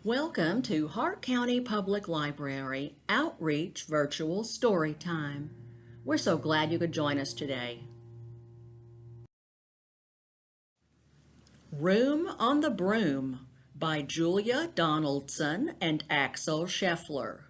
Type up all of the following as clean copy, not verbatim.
Welcome to Hart County Public Library Outreach Virtual Story Time. We're so glad you could join us today. Room on the Broom by Julia Donaldson and Axel Scheffler.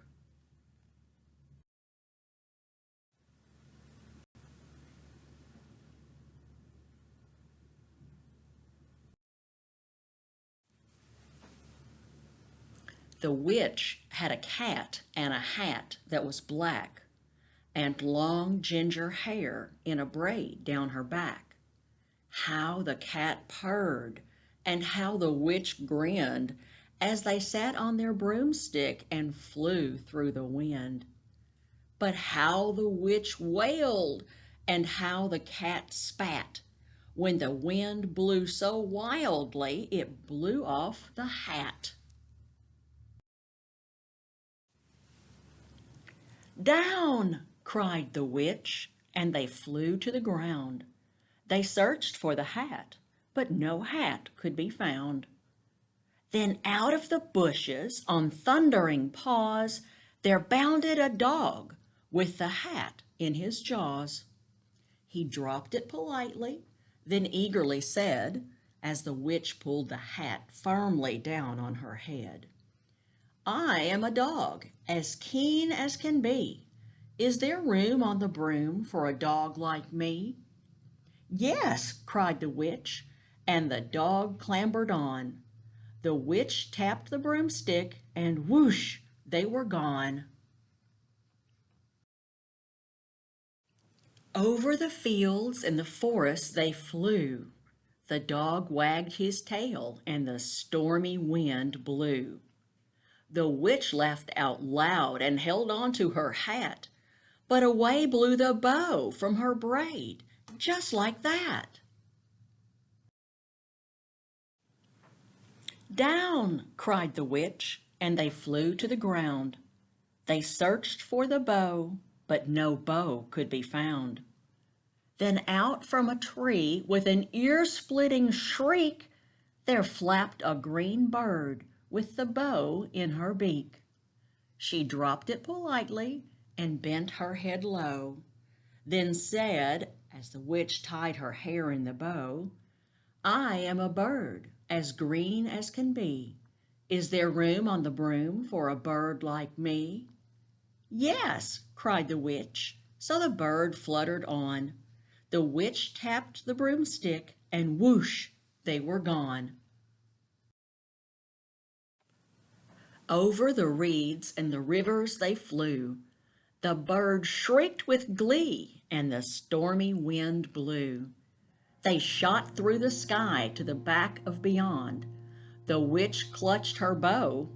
The witch had a cat and a hat that was black, and long ginger hair in a braid down her back. How the cat purred, and how the witch grinned as they sat on their broomstick and flew through the wind. But how the witch wailed, and how the cat spat, when the wind blew so wildly it blew off the hat. "Down!" cried the witch, and they flew to the ground. They searched for the hat, but no hat could be found. Then out of the bushes, on thundering paws, there bounded a dog with the hat in his jaws. He dropped it politely, then eagerly said, as the witch pulled the hat firmly down on her head, "I am a dog, as keen as can be. Is there room on the broom for a dog like me?" "Yes," cried the witch, and the dog clambered on. The witch tapped the broomstick, and whoosh, they were gone. Over the fields and the forest they flew. The dog wagged his tail, and the stormy wind blew. The witch laughed out loud and held on to her hat, but away blew the bow from her braid, just like that. "Down!" cried the witch, and they flew to the ground. They searched for the bow, but no bow could be found. Then out from a tree, with an ear-splitting shriek, there flapped a green bird with the bow in her beak. She dropped it politely and bent her head low, then said, as the witch tied her hair in the bow, "I am a bird, as green as can be. Is there room on the broom for a bird like me?" "Yes," cried the witch, so the bird fluttered on. The witch tapped the broomstick, and whoosh, they were gone. Over the reeds and the rivers they flew. The bird shrieked with glee, and the stormy wind blew. They shot through the sky to the back of beyond. The witch clutched her bow,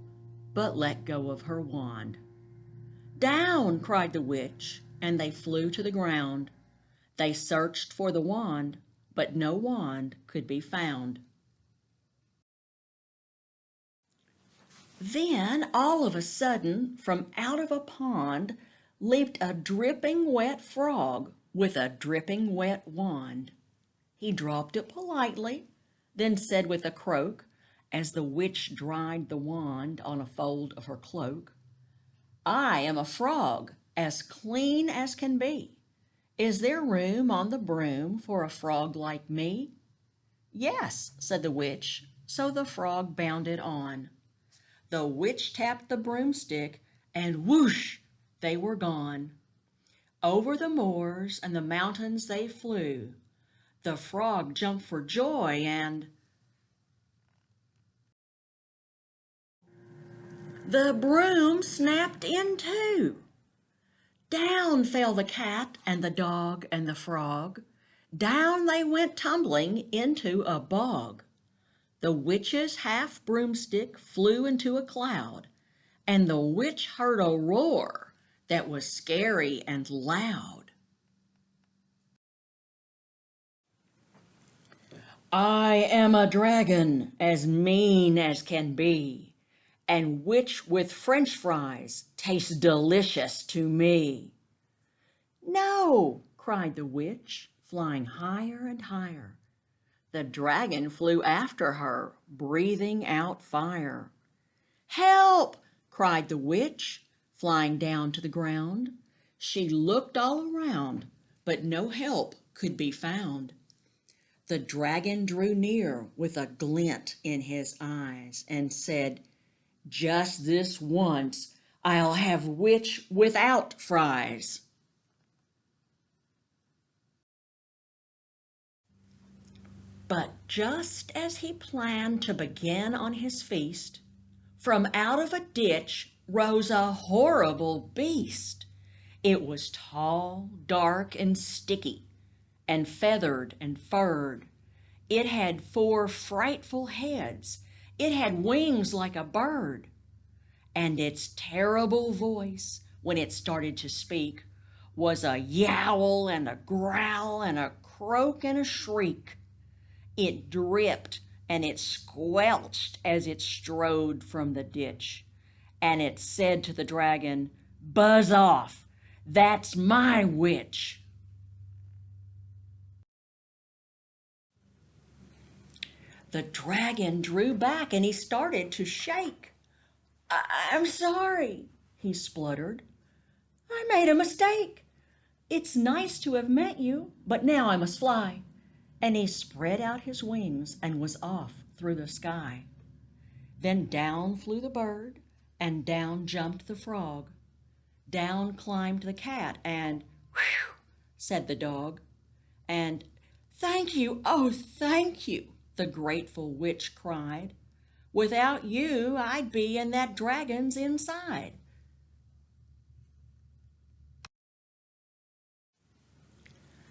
but let go of her wand. "Down!" cried the witch, and they flew to the ground. They searched for the wand, but no wand could be found. Then, all of a sudden, from out of a pond, leaped a dripping wet frog with a dripping wet wand. He dropped it politely, then said with a croak, as the witch dried the wand on a fold of her cloak, "I am a frog, as clean as can be. Is there room on the broom for a frog like me?" "Yes," said the witch, so the frog bounded on. The witch tapped the broomstick, and whoosh, they were gone. Over the moors and the mountains they flew. The frog jumped for joy, and the broom snapped in two. Down fell the cat and the dog and the frog. Down they went tumbling into a bog. The witch's half broomstick flew into a cloud, and the witch heard a roar that was scary and loud. "I am a dragon, as mean as can be, and which with French fries tastes delicious to me." "No!" cried the witch, flying higher and higher. The dragon flew after her, breathing out fire. "Help!" cried the witch, flying down to the ground. She looked all around, but no help could be found. The dragon drew near with a glint in his eyes and said, "Just this once I'll have witch without fries." But just as he planned to begin on his feast, from out of a ditch rose a horrible beast. It was tall, dark, and sticky, and feathered and furred. It had 4 frightful heads. It had wings like a bird. And its terrible voice, when it started to speak, was a yowl and a growl and a croak and a shriek. It dripped and it squelched as it strode from the ditch. And it said to the dragon, "Buzz off, that's my witch." The dragon drew back and he started to shake. "I'm sorry," he spluttered. "I made a mistake. It's nice to have met you, but now I must fly." And he spread out his wings and was off through the sky. Then down flew the bird, and down jumped the frog. Down climbed the cat, and "Whew," said the dog. And "Thank you, oh, thank you," the grateful witch cried. "Without you, I'd be in that dragon's inside."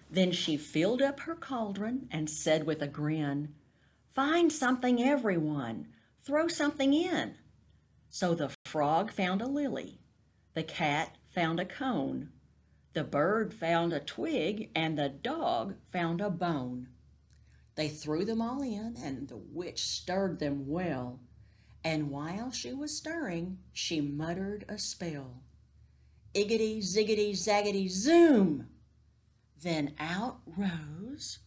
Then she filled up her cauldron and said with a grin, "Find something, everyone. Throw something in." So the frog found a lily, the cat found a cone, the bird found a twig, and the dog found a bone. They threw them all in, and the witch stirred them well. And while she was stirring, she muttered a spell. Iggity, ziggity, zaggity, zoom! Then out rose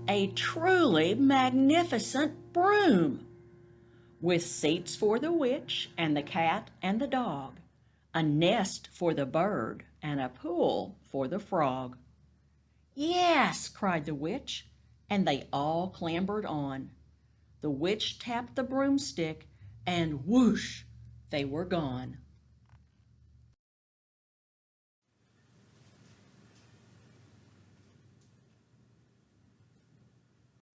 a truly magnificent broom, with seats for the witch and the cat and the dog, a nest for the bird, and a pool for the frog. "Yes," cried the witch, and they all clambered on. The witch tapped the broomstick, and whoosh, they were gone.